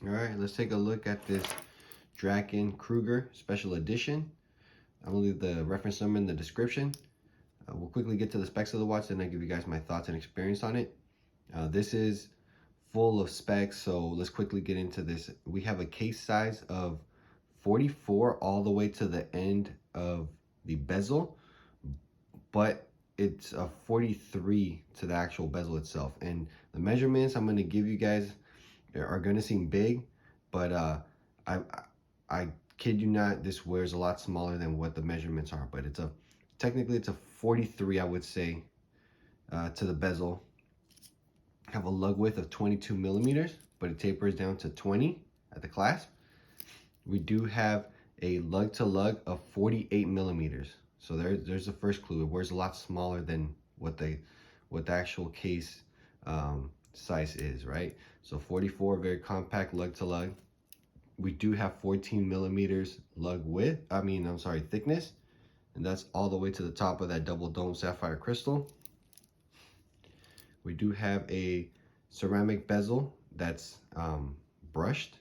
All right, let's take a look at this Draken Kruger Special Edition. I'm gonna leave the reference number in the description. We'll quickly get to the specs of the watch, then I give you guys my thoughts and experience on it. This is full of specs, so let's quickly get into this. We have a case size of 44 all the way to the end of the bezel, but it's a 43 to the actual bezel itself. And the measurements I'm going to give you guys are going to seem big, but I kid you not, this wears a lot smaller than what the measurements are. But technically it's a 43, I would say, to the bezel. Have a lug width of 22 millimeters, but it tapers down to 20 at the clasp. We do have a lug to lug of 48 millimeters. So there's the first clue. It wears a lot smaller than what the actual case size is, right? So 44, very compact lug to lug. We do have 14 millimeters lug width. Thickness, and that's all the way to the top of that double dome sapphire crystal. We do have a ceramic bezel that's brushed,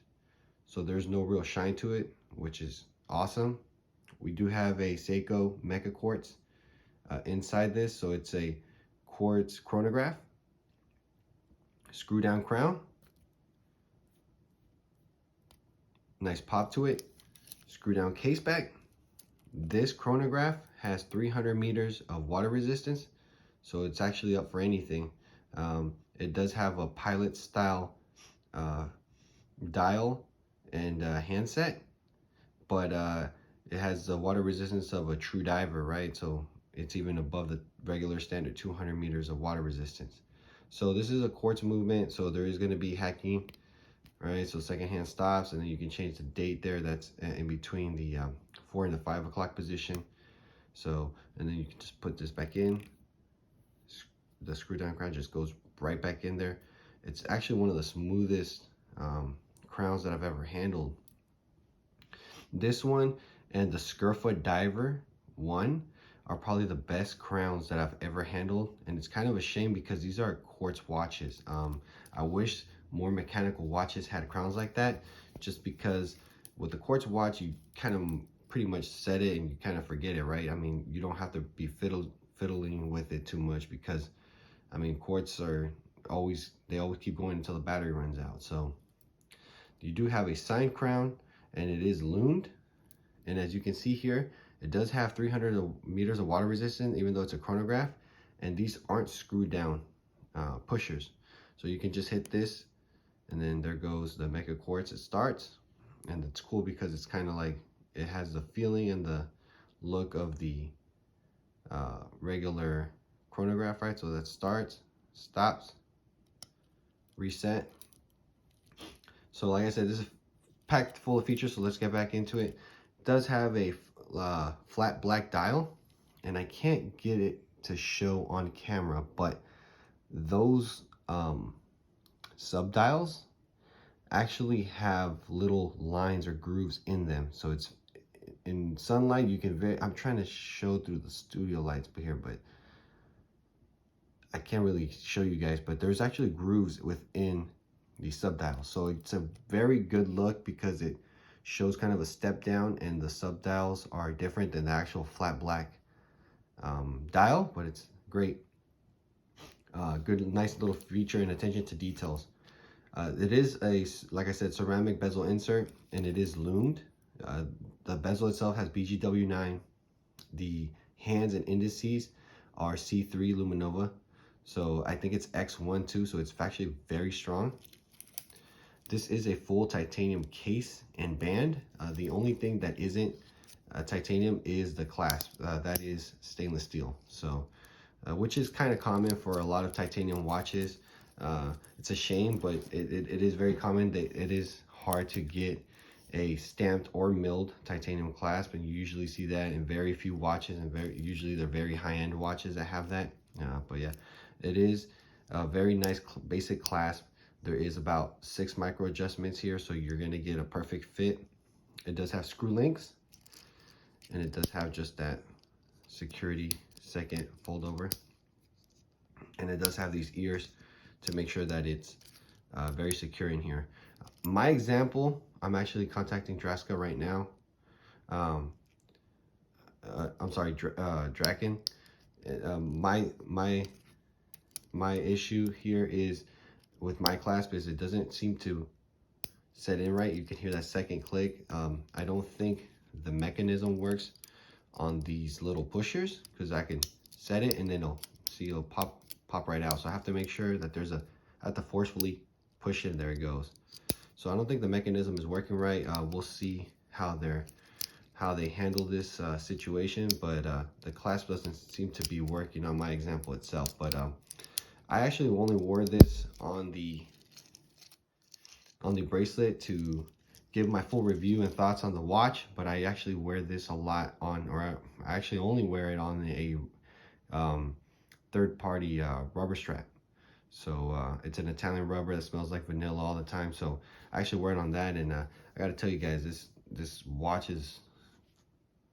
so there's no real shine to it, which is awesome. We do have a Seiko Mecha Quartz inside this, so it's a quartz chronograph, screw down crown, nice pop to it, screw down case back. This chronograph has 300 meters of water resistance, so it's actually up for anything. It does have a pilot style dial and handset, but it has the water resistance of a true diver, right? So it's even above the regular standard 200 meters of water resistance. So this is a quartz movement, so there is going to be hacking, right? So second hand stops, and then you can change the date there. That's in between the 4 and the 5 o'clock position. So, and then you can just put this back in. The screw down crown just goes right back in there. It's actually one of the smoothest crowns that I've ever handled. This one and the Skirfoot Diver 1 are probably the best crowns that I've ever handled, and it's kind of a shame because these are quartz watches. I wish more mechanical watches had crowns like that, just because with the quartz watch you kind of pretty much set it and you kind of forget it, right? I mean, you don't have to be fiddling with it too much, because I mean, quartz always keep going until the battery runs out. So you do have a signed crown, and it is lumed. And as you can see here, it does have 300 meters of water resistance, even though it's a chronograph. And these aren't screwed down pushers. So you can just hit this, and then there goes the Mecha Quartz. It starts, and it's cool because it's kind of like, it has the feeling and the look of the regular chronograph, right? So that starts, stops, reset. So like I said, this is packed full of features, so let's get back into it. It does have a flat black dial, and I can't get it to show on camera, but those sub dials actually have little lines or grooves in them. So it's in sunlight, you can I'm trying to show through the studio lights here, but I can't really show you guys, but there's actually grooves within the sub dial. So it's a very good look because it shows kind of a step down, and the sub dials are different than the actual flat black dial, but it's great. Good, nice little feature and attention to details. It is like I said, ceramic bezel insert, and it is lumed. The bezel itself has BGW9. The hands and indices are C3 Luminova. So I think it's X1 too, so it's actually very strong. This is a full titanium case and band. The only thing that isn't titanium is the clasp. That is stainless steel. So, which is kind of common for a lot of titanium watches. It's a shame, but it is very common. It is hard to get a stamped or milled titanium clasp, and you usually see that in very few watches, and usually they're very high-end watches that have that. But yeah, it is a very nice basic clasp. There is about 6 micro adjustments here, so you're going to get a perfect fit. It does have screw links, and it does have just that security second fold over, and it does have these ears to make sure that it's very secure in here. My example, I'm actually contacting Draska right now. I'm sorry, Draken. My issue here is with my clasp is it doesn't seem to set in right. You can hear that second click. I don't think the mechanism works on these little pushers, because I can set it and then it'll pop right out. So I have to make sure that I have to forcefully push it. There it goes. So I don't think the mechanism is working right. We'll see how they handle this situation, but the clasp doesn't seem to be working on my example itself. But I actually only wore this on the bracelet to give my full review and thoughts on the watch, but I actually wear this a lot on, or I actually only wear it on a third-party rubber strap. So it's an Italian rubber that smells like vanilla all the time. So I actually wear it on that, and I gotta tell you guys, this watch is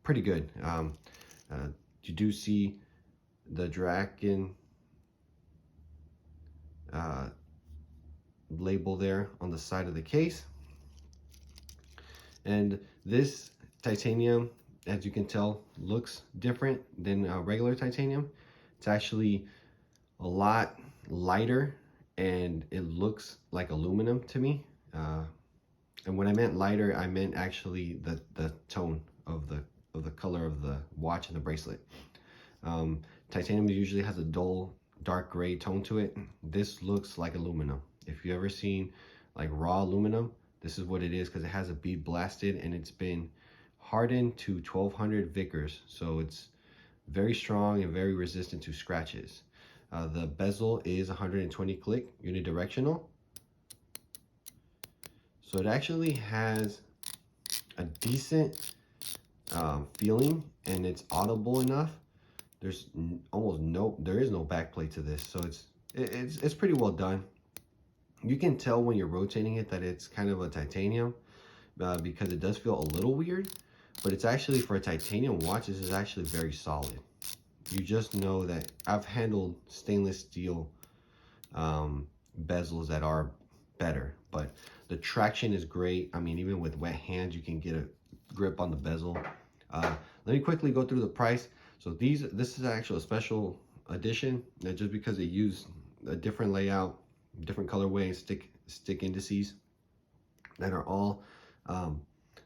pretty good. You do see the Draken label there on the side of the case, and this titanium, as you can tell, looks different than regular titanium. It's actually a lot lighter and it looks like aluminum to me. And when I meant lighter, I meant actually the tone of the color of the watch and the bracelet. Titanium usually has a dull dark gray tone to it. This looks like aluminum. If you ever seen like raw aluminum, this is what it is, because it has a bead blasted and it's been hardened to 1200 Vickers, so it's very strong and very resistant to scratches. The bezel is 120 click unidirectional, so it actually has a decent feeling and it's audible enough. There's there is no back plate to this, so it's pretty well done. You can tell when you're rotating it that it's kind of a titanium, because it does feel a little weird, but it's actually, for a titanium watch, this is actually very solid. You just know that I've handled stainless steel bezels that are better, but the traction is great. I mean, even with wet hands, you can get a grip on the bezel. Let me quickly go through the price. So this is actually a special edition, just because they use a different layout, different colorway, and stick indices that are all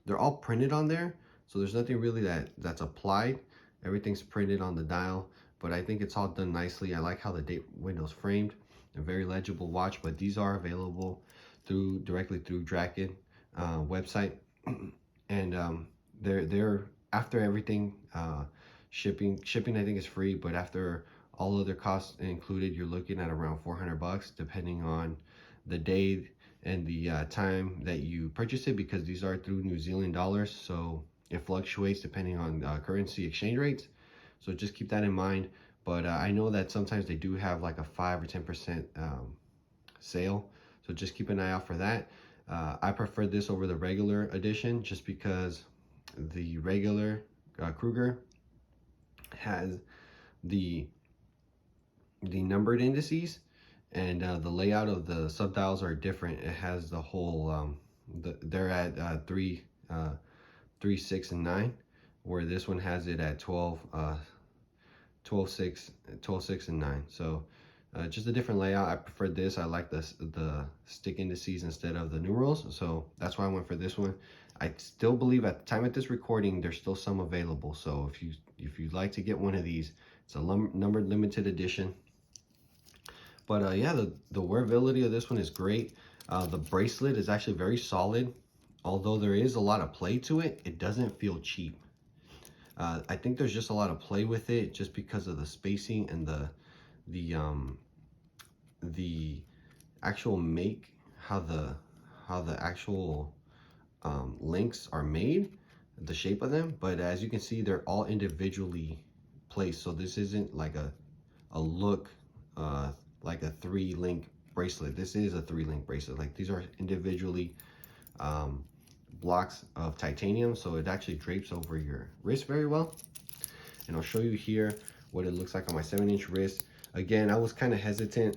they're all printed on there. So there's nothing really that's applied. Everything's printed on the dial, but I think it's all done nicely. I like how the date window's framed. A very legible watch, but these are available directly through Draken website, and they're after everything, shipping I think is free, but after all other costs included, you're looking at around 400 bucks, depending on the day and the time that you purchase it, because these are through New Zealand dollars, so it fluctuates depending on currency exchange rates. So just keep that in mind. But I know that sometimes they do have like a 5 or 10% sale, so just keep an eye out for that. I prefer this over the regular edition, just because the regular Kruger has the numbered indices, and the layout of the subdials are different. It has the whole they're at 3, 6, and 9, where this one has it at 12, 12, 6, and 9. So just a different layout. I prefer this. I like the stick indices instead of the numerals, so that's why I went for this one. I still believe at the time of this recording there's still some available, so if you'd like to get one of these, it's a numbered limited edition. But yeah, the wearability of this one is great. The bracelet is actually very solid. Although there is a lot of play to it, it doesn't feel cheap. I think there's just a lot of play with it, just because of the spacing and the actual make, how the actual links are made, the shape of them. But as you can see, they're all individually placed, so this isn't like a look like a 3-link bracelet. This is a 3-link bracelet. Like, these are individually blocks of titanium, so it actually drapes over your wrist very well. And I'll show you here what it looks like on my 7-inch wrist. Again, I was kind of hesitant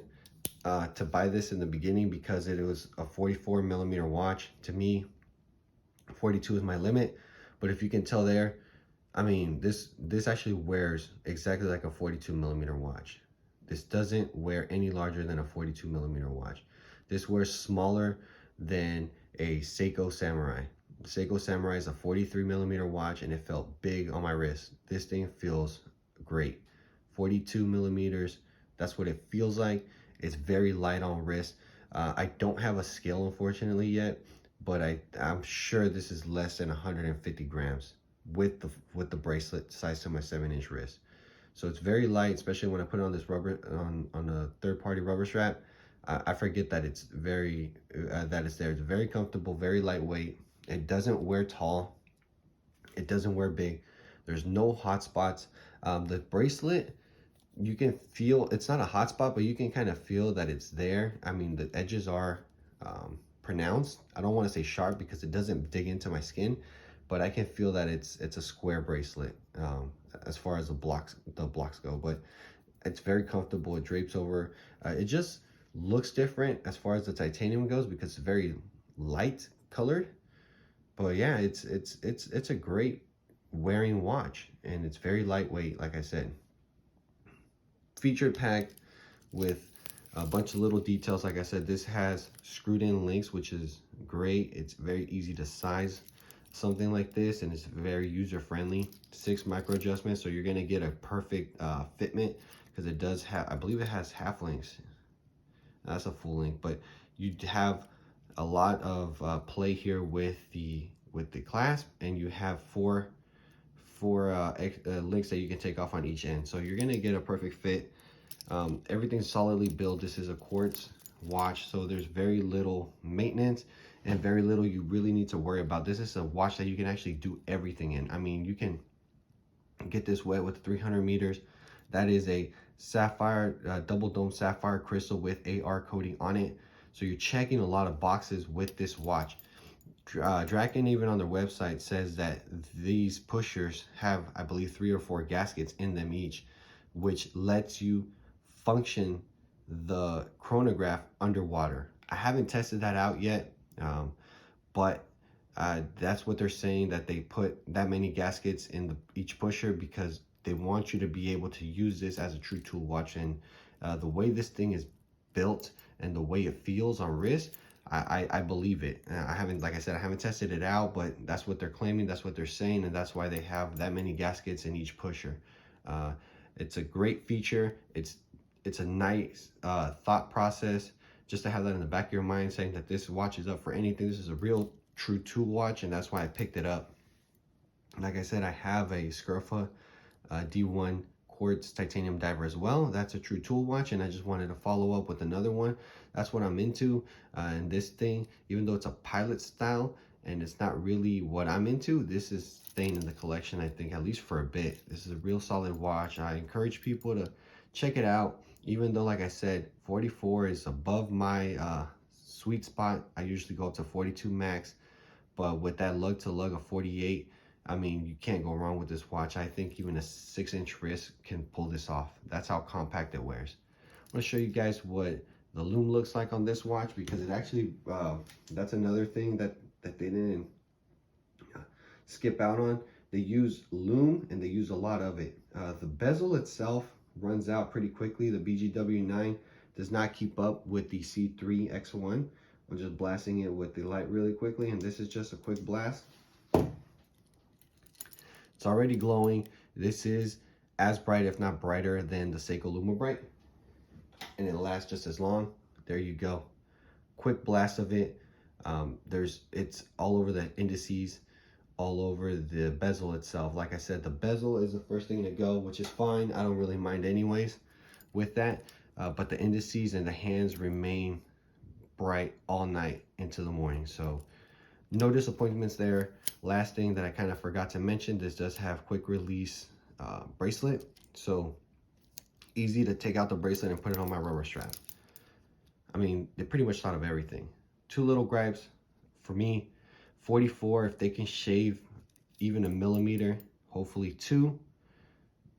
to buy this in the beginning because it was a 44 millimeter watch. To me, 42 is my limit, but if you can tell there, I mean, this actually wears exactly like a 42 millimeter watch. This doesn't wear any larger than a 42 millimeter watch. This wears smaller than a Seiko Samurai. Seiko Samurai is a 43 millimeter watch and it felt big on my wrist. This thing feels great. 42 millimeters, that's what it feels like. It's very light on wrist. I don't have a scale unfortunately yet, but I'm sure this is less than 150 grams with the bracelet sized to my 7-inch wrist. So it's very light, especially when I put it on this rubber on a third-party rubber strap. I forget that it's very that it's there. It's very comfortable, very lightweight. It doesn't wear tall. It doesn't wear big. There's no hot spots. The bracelet, you can feel it's not a hot spot, but you can kind of feel that it's there. I mean, the edges are pronounced. I don't want to say sharp because it doesn't dig into my skin, but I can feel that it's a square bracelet as far as the blocks go. But it's very comfortable. It drapes over. It just looks different as far as the titanium goes because it's very light colored. But yeah, it's a great wearing watch, and it's very lightweight, like I said. Featured packed with a bunch of little details. Like I said, this has screwed in links, which is great. It's very easy to size something like this, and it's very user friendly. 6 micro adjustments, so you're gonna get a perfect fitment because it does have, I believe it has half links. That's a full link, but you have a lot of play here with the clasp, and you have four links that you can take off on each end, so you're gonna get a perfect fit. Everything's solidly built. This is a quartz watch, so there's very little maintenance and very little you really need to worry about. This is a watch that you can actually do everything in. I mean, you can get this wet with 300 meters. That is a sapphire, double dome sapphire crystal with AR coating on it. So you're checking a lot of boxes with this watch. Draken, even on their website, says that these pushers have, I believe, 3 or 4 gaskets in them each, which lets you function the chronograph underwater. I haven't tested that out yet, but that's what they're saying, that they put that many gaskets in each pusher because they want you to be able to use this as a true tool watch. And the way this thing is built and the way it feels on wrist, I believe it. I haven't, like I said, I haven't tested it out, but that's what they're claiming, that's what they're saying, and that's why they have that many gaskets in each pusher. It's a great feature. It's a nice thought process just to have that in the back of your mind, saying that this watch is up for anything. This is a real true tool watch, and that's why I picked it up. Like I said, I have a Scurfa D1 quartz titanium diver as well. That's a true tool watch, and I just wanted to follow up with another one. That's what I'm into. And this thing, even though it's a pilot style and it's not really what I'm into, this is staying in the collection, I think, at least for a bit. This is a real solid watch. I encourage people to check it out, even though, like I said, 44 is above my sweet spot. I usually go up to 42 max, but with that lug to lug of 48, I mean, you can't go wrong with this watch. I think even a 6-inch wrist can pull this off. That's how compact it wears. I'm gonna show you guys what the Lume looks like on this watch, because it actually, that's another thing that they didn't skip out on. They use Lume, and they use a lot of it. The bezel itself runs out pretty quickly. The BGW9 does not keep up with the C3 X1. I'm just blasting it with the light really quickly, and this is just a quick blast. It's already glowing. This is as bright, if not brighter, than the Seiko Lume Bright, and it lasts just as long. There you go. Quick blast of it. It's all over the indices, all over the bezel itself. Like I said, the bezel is the first thing to go, which is fine. I don't really mind anyways with that. But the indices and the hands remain bright all night into the morning. So no disappointments there. Last thing that I kind of forgot to mention, this does have quick release bracelet. So easy to take out the bracelet and put it on my rubber strap. I mean, they pretty much thought of everything. 2 little gripes for me. 44, if they can shave even a millimeter, hopefully 2,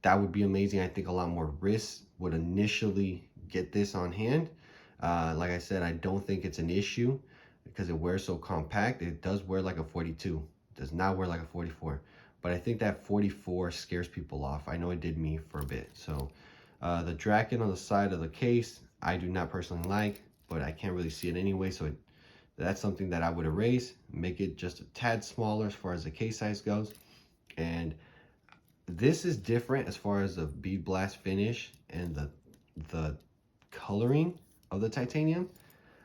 that would be amazing. I think a lot more wrists would initially get this on hand. Like I said, I don't think it's an issue because it wears so compact. It does wear like a 42. It does not wear like a 44. But I think that 44 scares people off. I know it did me for a bit. So the Draken on the side of the case, I do not personally like, but I can't really see it anyway. So that's something that I would erase, make it just a tad smaller as far as the case size goes. And this is different as far as the bead blast finish and the coloring of the titanium.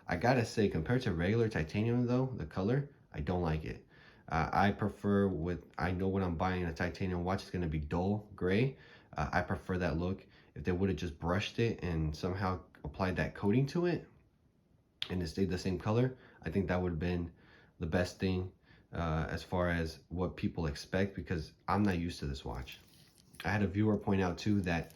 I gotta say, compared to regular titanium though, the color, I don't like it. I prefer I know when I'm buying a titanium watch, it's gonna be dull gray. I prefer that look. If they would have just brushed it and somehow applied that coating to it and it stayed the same color, I think that would have been the best thing as far as what people expect, because I'm not used to this watch. I had a viewer point out too that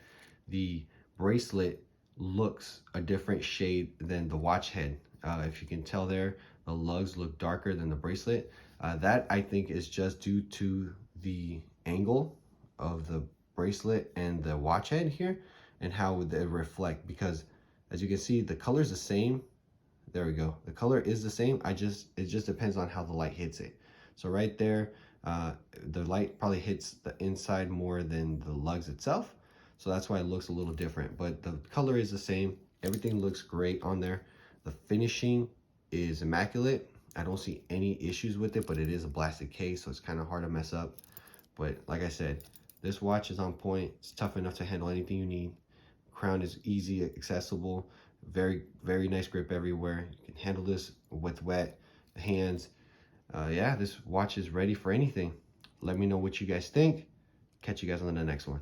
the bracelet looks a different shade than the watch head. If you can tell there, the lugs look darker than the bracelet. That I think is just due to the angle of the bracelet and the watch head here and how they reflect, because as you can see, the color is the same. There we go. The color is the same. It just depends on how the light hits it. So right there, the light probably hits the inside more than the lugs itself. So that's why it looks a little different. But the color is the same. Everything looks great on there. The finishing is immaculate. I don't see any issues with it, but it is a blasted case, so it's kind of hard to mess up. But like I said, this watch is on point. It's tough enough to handle anything you need. Crown is easy, accessible. Very, very nice grip everywhere. You can handle this with wet hands. Yeah, this watch is ready for anything. Let me know what you guys think. Catch you guys on the next one.